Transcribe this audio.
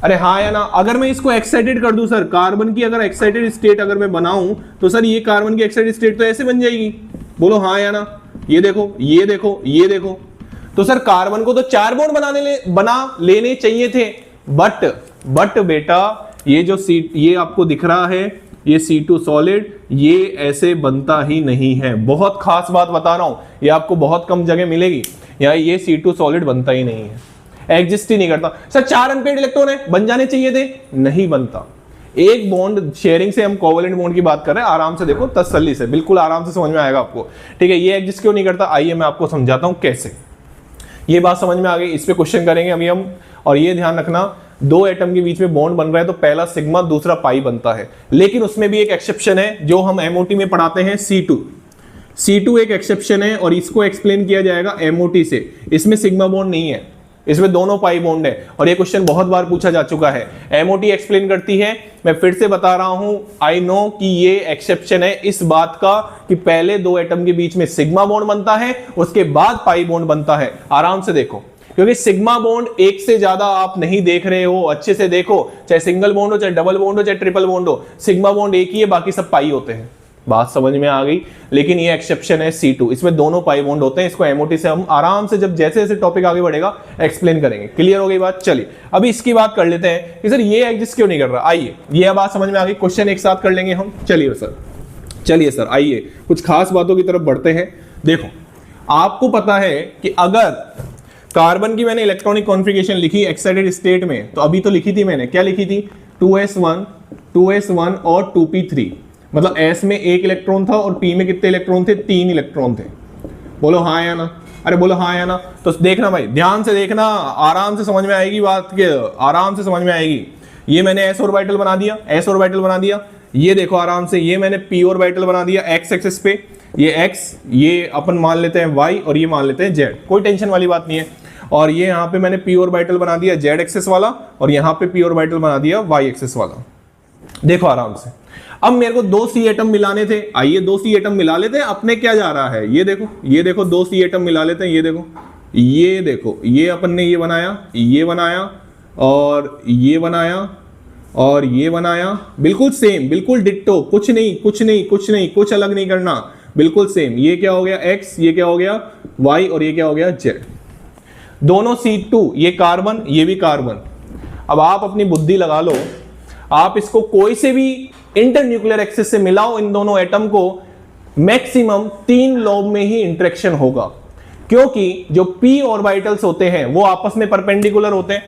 अरे हाँ या ना। अगर मैं इसको एक्साइटेड कर दूं सर, कार्बन की अगर एक्साइटेड स्टेट अगर मैं बनाऊं तो सर ये कार्बन की एक्साइटेड स्टेट तो ऐसे बन जाएगी। बोलो हाँ या ना। ये देखो, ये देखो, ये देखो। तो सर कार्बन को तो 4 बॉन्ड बना लेने चाहिए थे, बट बेटा ये जो ये आपको दिख रहा है, ये C2 सॉलिड, ये ऐसे बनता ही नहीं है। बहुत खास बात बता रहा हूं, ये आपको बहुत कम जगह मिलेगी। यहाँ ये C2 सॉलिड बनता ही नहीं है, एग्जिस्ट ही नहीं करता। सर 4 अनपेयर्ड इलेक्ट्रॉन है, बन जाने चाहिए थे, नहीं बनता। एक बॉन्ड शेयरिंग से हम कोवेलेंट बॉन्ड की बात कर रहे हैं, आराम से देखो, तसल्ली से, बिल्कुल आराम से समझ में आएगा आपको। ठीक है, ये एग्जिस्ट क्यों नहीं करता, आइए मैं आपको समझाता हूं कैसे। ये बात समझ में आ गई, इस पे क्वेश्चन करेंगे अभी हम। और ये ध्यान रखना, 2 एटम के बीच में बॉन्ड बन रहा है तो पहला सिग्मा दूसरा पाई बनता है, लेकिन उसमें भी एक एक्सेप्शन है जो हम एमओटी में पढ़ाते हैं, C2 एक एक्सेप्शन है और इसको एक्सप्लेन किया जाएगा एमओटी से। इसमें सिग्मा बॉन्ड नहीं है, इसमें दोनों पाई बॉन्ड है। और ये क्वेश्चन बहुत बार पूछा जा चुका है। एमओटी एक्सप्लेन करती है, मैं फिर से बता रहा हूं, आई नो कि ये एक्सेप्शन है इस बात का कि पहले 2 एटम के बीच में सिग्मा बॉन्ड बनता है, उसके बाद पाई बॉन्ड बनता है। आराम से देखो, क्योंकि सिग्मा बॉन्ड एक से ज्यादा आप नहीं देख रहे हो, अच्छे से देखो, चाहे सिंगल बॉन्ड हो, चाहे डबल बॉन्ड हो, चाहे ट्रिपल बॉन्ड हो, सिग्मा बॉन्ड एक ही है, बाकी सब पाई होते हैं। बात समझ में आ गई। लेकिन ये एक्सेप्शन है C2, इसमें दोनों पाई बॉन्ड होते हैं। इसको एमओटी से हम आराम से, जब जैसे जैसे टॉपिक आगे बढ़ेगा, एक्सप्लेन करेंगे। क्लियर हो गई बात। चलिए अभी इसकी बात कर लेते हैं कि सर ये एग्जिस्ट क्यों नहीं कर रहा। आइए, ये बात समझ में आ गई, क्वेश्चन एक साथ कर लेंगे हम। चलिए सर आइए कुछ खास बातों की तरफ बढ़ते हैं। देखो, आपको पता है कि अगर कार्बन की मैंने इलेक्ट्रॉनिक कॉन्फ़िगरेशन लिखी एक्साइटेड स्टेट में, तो अभी तो लिखी थी मैंने, क्या लिखी थी, 2s1 और 2p3। मतलब S में 1 इलेक्ट्रॉन था और P में कितने इलेक्ट्रॉन थे, 3 इलेक्ट्रॉन थे। बोलो हाँ या ना। अरे बोलो हाँ या ना। तो देखना भाई, ध्यान से देखना, आराम से समझ में आएगी बात के, आराम से समझ में आएगी। ये मैंने S ऑर्बिटल बना दिया, ये देखो आराम से, ये मैंने P ऑर्बिटल बना दिया x एक्सिस पे, ये x, ये अपन मान लेते हैं y और ये मान लेते हैं z, कोई टेंशन वाली बात नहीं है। और ये यहाँ पे मैंने P ऑर्बिटल बना दिया z एक्सिस वाला और यहाँ पे P ऑर्बिटल बना दिया y एक्सिस वाला। देखो आराम से, अब मेरे को 2 C एटम मिलाने थे, आइए 2 C एटम मिला लेते हैं। अपने क्या जा रहा है, ये देखो 2 C एटम मिला लेते हैं। ये देखो, ये अपन ने ये बनाया और ये बनाया और ये बनाया, बिल्कुल सेम, बिल्कुल डिट्टो, कुछ कुछ अलग नहीं करना, बिल्कुल सेम। ये क्या हो गया x, ये क्या हो गया y और ये क्या हो गया z। दोनों C2, ये कार्बन, ये भी कार्बन। अब आप अपनी बुद्धि लगा लो, आप इसको कोई से भी इंटरन्यूक्लियर एक्सिस से मिलाओ इन दोनों एटम को, मैक्सिमम 3 लोब में ही इंटरेक्शन होगा, क्योंकि जो p ऑर्बिटल्स होते हैं वो आपस में परपेंडिकुलर होते हैं।